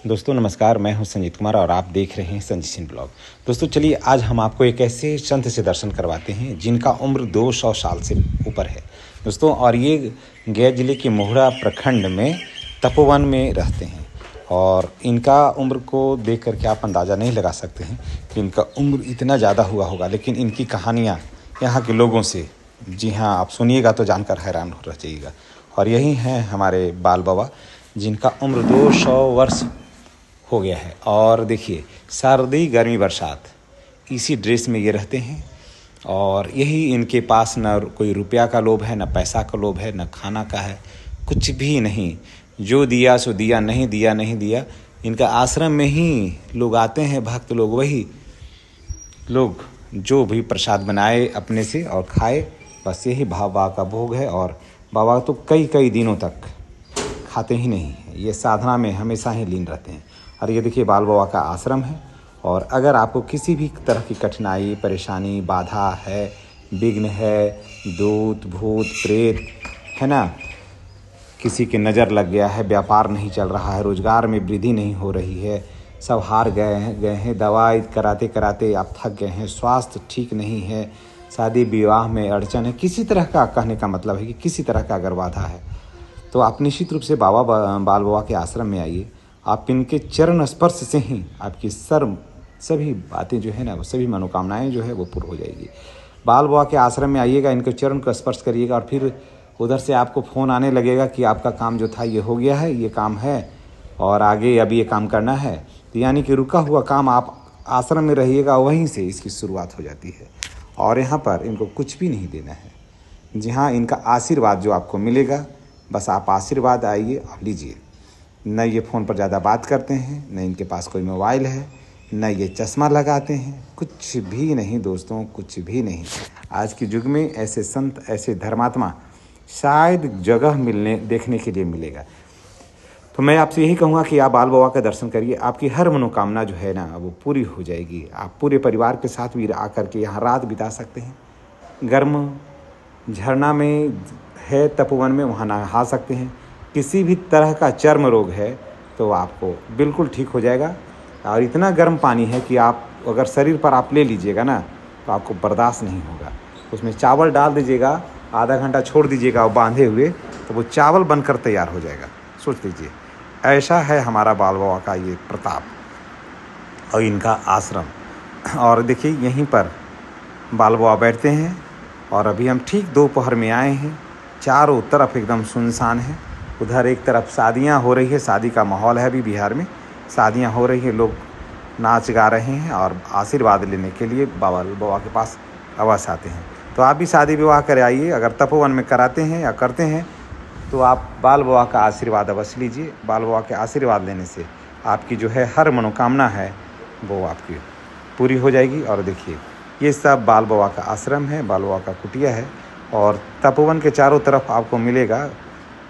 दोस्तों नमस्कार, मैं हूं संजीत कुमार और आप देख रहे हैं संजीत सिंह ब्लॉग। दोस्तों चलिए आज हम आपको एक ऐसे संत से दर्शन करवाते हैं जिनका उम्र 200 साल से ऊपर है दोस्तों। और ये गया जिले के मोहरा प्रखंड में तपोवन में रहते हैं और इनका उम्र को देख करके आप अंदाज़ा नहीं लगा सकते हैं कि इनका उम्र इतना ज़्यादा हुआ होगा, लेकिन इनकी कहानियाँ यहाँ के लोगों से, जी हाँ, आप सुनिएगा तो जानकर हैरान हो रह जाइएगा। और यही हैं हमारे बाल बाबा जिनका उम्र 200 वर्ष हो गया है। और देखिए, सर्दी गर्मी बरसात इसी ड्रेस में ये रहते हैं और यही इनके पास न कोई रुपया का लोभ है, न पैसा का लोभ है, न खाना का है, कुछ भी नहीं। जो दिया सो दिया, नहीं दिया नहीं दिया। इनका आश्रम में ही लोग आते हैं, भक्त लोग, वही लोग जो भी प्रसाद बनाए अपने से और खाए, बस यही बाबा का भोग है। और बाबा तो कई कई दिनों तक खाते ही नहीं हैं, ये साधना में हमेशा ही लीन रहते हैं। और ये देखिए बाल बाबा का आश्रम है। और अगर आपको किसी भी तरह की कठिनाई, परेशानी, बाधा है, विघ्न है, दूत भूत प्रेत है ना, किसी की नज़र लग गया है, व्यापार नहीं चल रहा है, रोज़गार में वृद्धि नहीं हो रही है, सब हार गए हैं, दवाई कराते कराते आप थक गए हैं, स्वास्थ्य ठीक नहीं है, शादी विवाह में अड़चन है, किसी तरह का, कहने का मतलब है कि किसी तरह का अगर बाधा है तो आप निश्चित रूप से बाल बाबा के आश्रम में आइए। आप इनके चरण स्पर्श से ही आपकी सभी बातें जो है ना, वो सभी मनोकामनाएं जो है वो पूर्ण हो जाएगी। बाल बाबा के आश्रम में आइएगा, इनके चरण को स्पर्श करिएगा और फिर उधर से आपको फ़ोन आने लगेगा कि आपका काम जो था ये हो गया है, ये काम है और आगे अभी ये काम करना है। तो यानी कि रुका हुआ काम आप आश्रम में रहिएगा, वहीं से इसकी शुरुआत हो जाती है। और यहाँ पर इनको कुछ भी नहीं देना है, जी हाँ, इनका आशीर्वाद जो आपको मिलेगा, बस आप आशीर्वाद आइए और लीजिए। न ये फ़ोन पर ज़्यादा बात करते हैं, न इनके पास कोई मोबाइल है, न ये चश्मा लगाते हैं, कुछ भी नहीं दोस्तों, कुछ भी नहीं। आज के युग में ऐसे संत, ऐसे धर्मात्मा शायद जगह देखने के लिए मिलेगा। तो मैं आपसे यही कहूँगा कि आप बाल बाबा का दर्शन करिए, आपकी हर मनोकामना जो है ना वो पूरी हो जाएगी। आप पूरे परिवार के साथ भी आकर के यहाँ रात बिता सकते हैं। गर्म झरना में है तपोवन में, वहाँ नहा सकते हैं। किसी भी तरह का चर्म रोग है तो आपको बिल्कुल ठीक हो जाएगा। और इतना गर्म पानी है कि आप अगर शरीर पर आप ले लीजिएगा ना तो आपको बर्दाश्त नहीं होगा। उसमें चावल डाल दीजिएगा, आधा घंटा छोड़ दीजिएगा और बांधे हुए, तो वो चावल बनकर तैयार हो जाएगा। सोच लीजिए, ऐसा है हमारा बाल बाबा का ये प्रताप और इनका आश्रम। और देखिए यहीं पर बाल बाबा बैठते हैं। और अभी हम ठीक दोपहर में आए हैं, चारों तरफ एकदम सुनसान है। उधर एक तरफ शादियां हो रही है, शादी का माहौल है, अभी बिहार में शादियां हो रही है, लोग नाच गा रहे हैं और आशीर्वाद लेने के लिए बाल बाबा के पास अवश्य आते हैं। तो आप भी शादी विवाह कर आइए, अगर तपोवन में कराते हैं या करते हैं तो आप बाल बाबा का आशीर्वाद अवश्य लीजिए। बाल बाबा के आशीर्वाद लेने से आपकी जो है हर मनोकामना है वो आपकी पूरी हो जाएगी। और देखिए ये सब बाल बाबा का आश्रम है, बाल बाबा का कुटिया है। और तपोवन के चारों तरफ आपको मिलेगा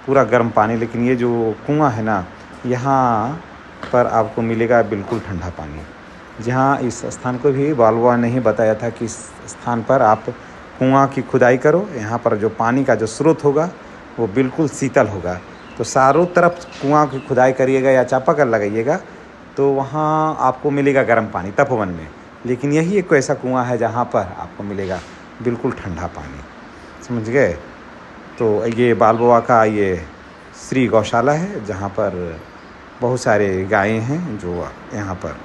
पूरा गर्म पानी, लेकिन ये जो कुआं है ना, यहाँ पर आपको मिलेगा बिल्कुल ठंडा पानी। जहाँ इस स्थान को भी बाल बाबा ने ही बताया था कि इस स्थान पर आप कुआं की खुदाई करो, यहाँ पर जो पानी का जो स्रोत होगा वो बिल्कुल शीतल होगा। तो चारों तरफ कुआं की खुदाई करिएगा या चापाकल लगाइएगा तो वहाँ आपको मिलेगा गर्म पानी तपोवन में। लेकिन यही एक ऐसा कुआं है जहाँ पर आपको मिलेगा बिल्कुल ठंडा पानी, समझ गए। तो ये बाल बाबा का ये श्री गौशाला है जहाँ पर बहुत सारे गायें हैं जो यहाँ पर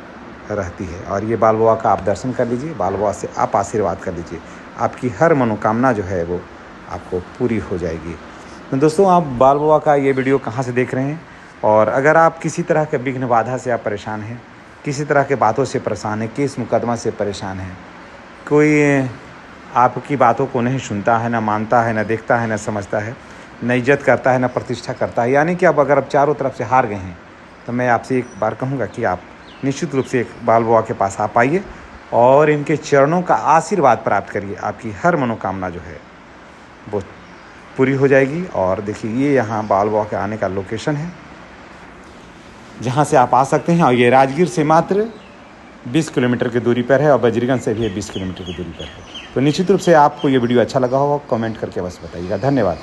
रहती है। और ये बाल बाबा का आप दर्शन कर लीजिए, बाल बाबा से आप आशीर्वाद कर लीजिए, आपकी हर मनोकामना जो है वो आपको पूरी हो जाएगी। तो दोस्तों आप बाल बाबा का ये वीडियो कहाँ से देख रहे हैं, और अगर आप किसी तरह के विघ्न बाधा से आप परेशान हैं, किसी तरह के बातों से परेशान हैं, केस मुकदमा से परेशान हैं, कोई आपकी बातों को नहीं सुनता है, ना मानता है, ना देखता है, ना समझता है, न इज्जत करता है, ना प्रतिष्ठा करता है, यानी कि अब अगर आप चारों तरफ से हार गए हैं, तो मैं आपसे एक बार कहूँगा कि आप निश्चित रूप से एक बाल बाबा के पास आप आइए और इनके चरणों का आशीर्वाद प्राप्त करिए। आपकी हर मनोकामना जो है वो पूरी हो जाएगी। और देखिए ये यहाँ बाल बाबा के आने का लोकेशन है जहाँ से आप आ सकते हैं। और ये राजगीर से मात्र 20 किलोमीटर की दूरी पर है और बजरीगंज से भी 20 किलोमीटर की दूरी पर है। तो निश्चित रूप से आपको ये वीडियो अच्छा लगा होगा, कमेंट करके बस बताइएगा। धन्यवाद।